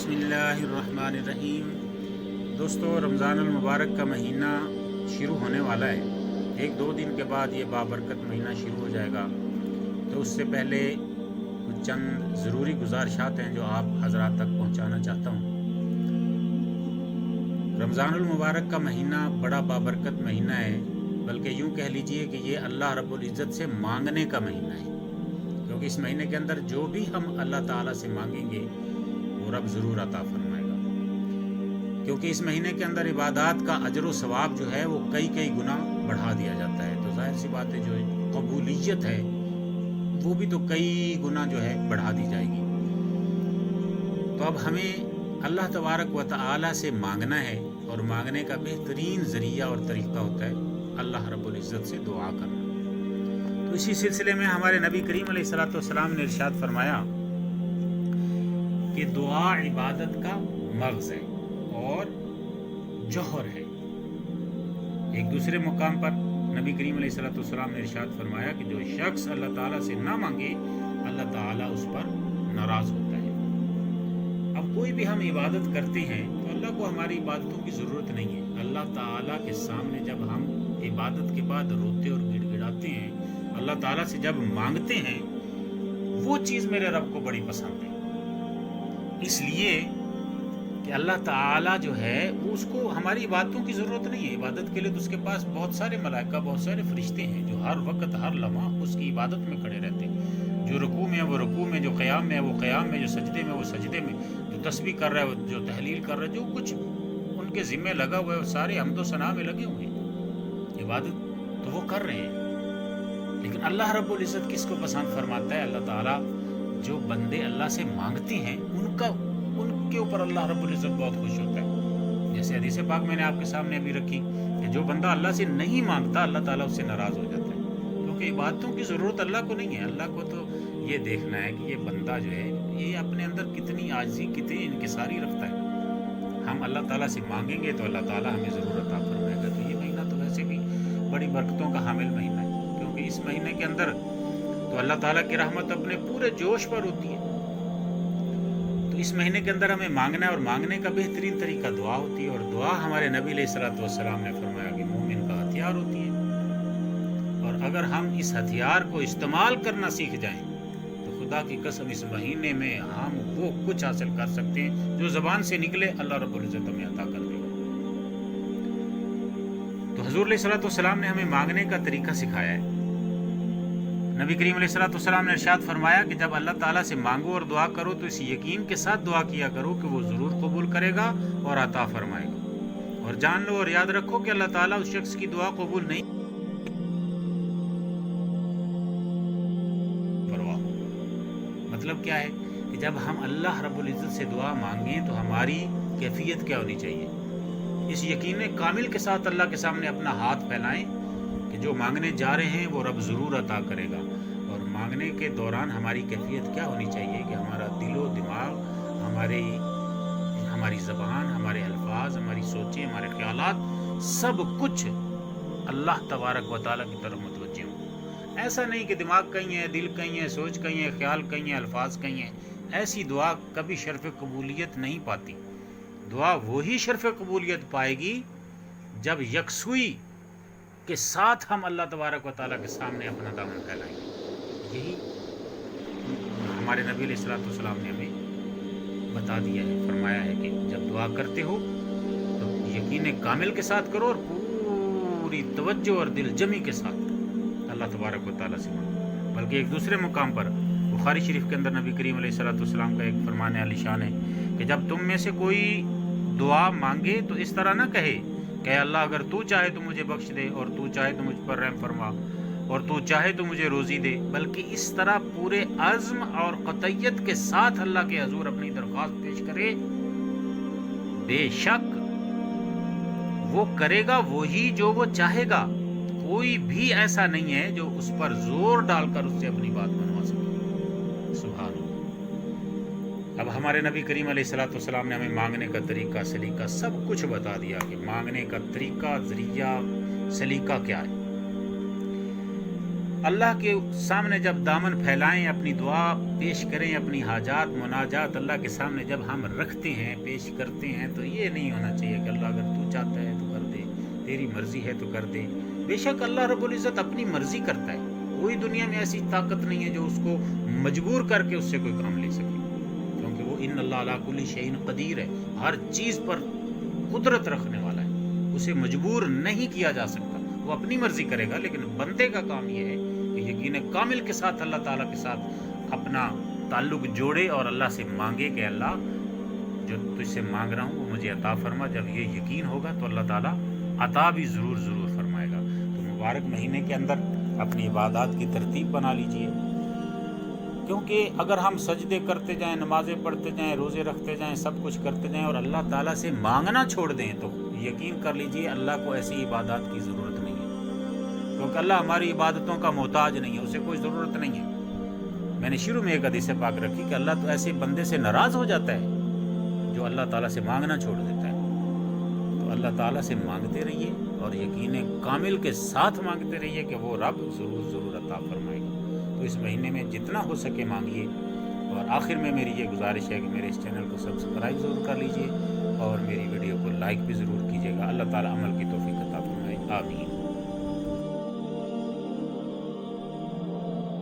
بسم اللہ الرحمن الرحیم۔ دوستو، رمضان المبارک کا مہینہ شروع ہونے والا ہے۔ ایک دو دن کے بعد یہ بابرکت مہینہ شروع ہو جائے گا، تو اس سے پہلے کچھ چند ضروری گزارشات ہیں جو آپ حضرات تک پہنچانا چاہتا ہوں۔ رمضان المبارک کا مہینہ بڑا بابرکت مہینہ ہے، بلکہ یوں کہہ لیجئے کہ یہ اللہ رب العزت سے مانگنے کا مہینہ ہے، کیونکہ اس مہینے کے اندر جو بھی ہم اللہ تعالیٰ سے مانگیں گے وہ رب ضرور عطا فرمائے گا، کیونکہ اس مہینے کے اندر عبادات کا اجر و ثواب جو ہے وہ کئی گنا بڑھا دیا جاتا ہے، تو ظاہر سی بات ہے جو قبولیت ہے وہ بھی تو کئی گنا جو ہے بڑھا دی جائے گی۔ تو اب ہمیں اللہ تبارک و تعالی سے مانگنا ہے، اور مانگنے کا بہترین ذریعہ اور طریقہ ہوتا ہے اللہ رب العزت سے دعا کرنا۔ تو اسی سلسلے میں ہمارے نبی کریم علیہ الصلوۃ والسلام نے ارشاد فرمایا کہ دعا عبادت کا مغز ہے اور جوہر ہے۔ ایک دوسرے مقام پر نبی کریم علیہ الصلوۃ والسلام نے ارشاد فرمایا کہ جو شخص اللہ تعالیٰ سے نہ مانگے اللہ تعالیٰ اس پر ناراض ہوتا ہے۔ اب کوئی بھی ہم عبادت کرتے ہیں تو اللہ کو ہماری عبادتوں کی ضرورت نہیں ہے۔ اللہ تعالیٰ کے سامنے جب ہم عبادت کے بعد روتے اور گڑ گڑاتے ہیں، اللہ تعالیٰ سے جب مانگتے ہیں، وہ چیز میرے رب کو بڑی پسند ہے، اس لیے کہ اللہ تعالیٰ جو ہے وہ اس کو ہماری عبادتوں کی ضرورت نہیں ہے۔ عبادت کے لیے تو اس کے پاس بہت سارے ملائکہ، بہت سارے فرشتے ہیں جو ہر وقت ہر لمحہ اس کی عبادت میں کھڑے رہتے ہیں۔ جو رکوع میں ہے وہ رکوع میں، جو قیام میں ہے وہ قیام میں، جو سجدے میں وہ سجدے میں، جو تسبیح کر رہا ہے وہ جو تحلیل کر رہا ہے، جو کچھ ان کے ذمہ لگا ہوا ہے وہ سارے حمد و ثنا میں لگے ہوئے ہیں۔ عبادت تو وہ کر رہے ہیں، لیکن اللہ رب العزت کس کو پسند فرماتا ہے؟ اللہ تعالیٰ جو بندے اللہ سے مانگتے ہیں ان کے اوپر اللہ رب العزت بہت خوش ہوتا ہے۔ جیسے حدیث پاک میں نے آپ کے سامنے ابھی رکھی کہ جو بندہ اللہ سے نہیں مانگتا اللہ تعالیٰ اس سے ناراض ہو جاتا ہے، کیونکہ عبادتوں کی ضرورت اللہ کو نہیں ہے۔ اللہ کو تو یہ دیکھنا ہے کہ یہ بندہ جو ہے یہ اپنے اندر کتنی عاجزی، کتنی انکساری رکھتا ہے۔ ہم اللہ تعالیٰ سے مانگیں گے تو اللہ تعالیٰ ہمیں ضرور عطا فرمائے گا۔ تو یہ مہینہ تو ویسے بھی بڑی برکتوں کا حامل مہینہ ہے، کیونکہ اس مہینے کے اندر تو اللہ تعالیٰ کی رحمت اپنے پورے جوش پر ہوتی ہے۔ تو اس مہینے کے اندر ہمیں مانگنا ہے، اور مانگنے کا بہترین طریقہ دعا ہوتی ہے، اور دعا ہمارے نبی علیہ الصلوۃ والسلام نے فرمایا کہ مومن کا ہتھیار ہوتی ہے، اور اگر ہم اس ہتھیار کو استعمال کرنا سیکھ جائیں تو خدا کی قسم اس مہینے میں ہم وہ کچھ حاصل کر سکتے ہیں جو زبان سے نکلے اللہ رب العزت ہمیں عطا کر دے گا۔ تو حضور علیہ الصلوۃ والسلام نے ہمیں مانگنے کا طریقہ سکھایا ہے۔ نبی کریم علیہ الصلوۃ والسلام نے ارشاد فرمایا کہ جب اللہ تعالیٰ سے مانگو اور دعا کرو تو اس یقین کے ساتھ دعا کیا کرو کہ وہ ضرور قبول کرے گا اور عطا فرمائے گا، اور جان لو اور یاد رکھو کہ اللہ تعالیٰ اس شخص کی دعا قبول نہیں فرما۔ مطلب کیا ہے کہ جب ہم اللہ رب العزت سے دعا مانگیں تو ہماری کیفیت کیا ہونی چاہیے؟ اس یقین کامل کے ساتھ اللہ کے سامنے اپنا ہاتھ پھیلائیں کہ جو مانگنے جا رہے ہیں وہ رب ضرور عطا کرے گا، اور مانگنے کے دوران ہماری کیفیت کیا ہونی چاہیے کہ ہمارا دل و دماغ، ہماری زبان، ہمارے الفاظ، ہماری سوچیں، ہمارے خیالات، سب کچھ اللہ تبارک و تعالیٰ کی طرف متوجہ ہوں۔ ایسا نہیں کہ دماغ کہیں ہے، دل کہیں ہے، سوچ کہیں ہے، خیال کہیں ہے، الفاظ کہیں ہیں۔ ایسی دعا کبھی شرف قبولیت نہیں پاتی۔ دعا وہی شرف قبولیت پائے گی جب یکسوئی کے ساتھ ہم اللہ تبارک و تعالیٰ کے سامنے اپنا دامن پھیلائیں گے۔ یہی ہمارے نبی علیہ الصلوۃ والسلام نے ہمیں بتا دیا ہے، فرمایا ہے کہ جب دعا کرتے ہو تو یقین کامل کے ساتھ کرو، اور پوری توجہ اور دل جمی کے ساتھ اللہ تبارک و تعالیٰ سے مانگو۔ بلکہ ایک دوسرے مقام پر بخاری شریف کے اندر نبی کریم علیہ الصلوۃ والسلام کا ایک فرمان عالی شان ہے کہ جب تم میں سے کوئی دعا مانگے تو اس طرح نہ کہے کہ اللہ اگر تو چاہے تو مجھے بخش دے، اور تو چاہے تو مجھ پر رحم فرما، اور تو چاہے تو مجھے روزی دے، بلکہ اس طرح پورے عزم اور قطعیت کے ساتھ اللہ کے حضور اپنی درخواست پیش کرے۔ بے شک وہ کرے گا وہی جو وہ چاہے گا، کوئی بھی ایسا نہیں ہے جو اس پر زور ڈال کر اس سے اپنی بات منوا سکے۔ سبحان اللہ۔ اب ہمارے نبی کریم علیہ الصلوۃ والسلام نے ہمیں مانگنے کا طریقہ، سلیقہ سب کچھ بتا دیا کہ مانگنے کا طریقہ، ذریعہ، سلیقہ کیا ہے۔ اللہ کے سامنے جب دامن پھیلائیں، اپنی دعا پیش کریں، اپنی حاجات مناجات اللہ کے سامنے جب ہم رکھتے ہیں، پیش کرتے ہیں، تو یہ نہیں ہونا چاہیے کہ اللہ اگر تو چاہتا ہے تو کر دے، تیری مرضی ہے تو کر دے۔ بے شک اللہ رب العزت اپنی مرضی کرتا ہے، کوئی دنیا میں ایسی طاقت نہیں ہے جو اس کو مجبور کر کے اس سے کوئی کام لے سکے، کیونکہ وہ ان اللہ علی کل شیء قدیر ہے، ہر چیز پر قدرت رکھنے والا ہے، اسے مجبور نہیں کیا جا سکتا، وہ اپنی مرضی کرے گا۔ لیکن بندے کا کام یہ ہے کہ یقین کامل کے ساتھ اللہ تعالیٰ کے ساتھ اپنا تعلق جوڑے اور اللہ سے مانگے کہ اللہ جو تجھ سے مانگ رہا ہوں وہ مجھے عطا فرما۔ جب یہ یقین ہوگا تو اللہ تعالیٰ عطا بھی ضرور فرمائے گا۔ تو مبارک مہینے کے اندر اپنی عبادات کی ترتیب بنا لیجئے، کیونکہ اگر ہم سجدے کرتے جائیں، نمازیں پڑھتے جائیں، روزے رکھتے جائیں، سب کچھ کرتے جائیں اور اللہ تعالیٰ سے مانگنا چھوڑ دیں تو یقین کر لیجئے اللہ کو ایسی عبادات کی ضرورت نہیں ہے، کیونکہ اللہ ہماری عبادتوں کا محتاج نہیں ہے، اسے کوئی ضرورت نہیں ہے۔ میں نے شروع میں ایک حدیث پاک رکھی کہ اللہ تو ایسے بندے سے ناراض ہو جاتا ہے جو اللہ تعالیٰ سے مانگنا چھوڑ دیتا ہے۔ تو اللہ تعالیٰ سے مانگتے رہیے اور یقین کامل کے ساتھ مانگتے رہیے کہ وہ رب ضرور عطا فرمائے گا۔ تو اس مہینے میں جتنا ہو سکے مانگیے، اور آخر میں میری یہ گزارش ہے کہ میرے اس چینل کو سبسکرائب ضرور کر لیجئے اور میری ویڈیو کو لائک بھی ضرور کیجیے گا۔ اللہ تعالیٰ عمل کی توفیق عطا فرمائے، آمین۔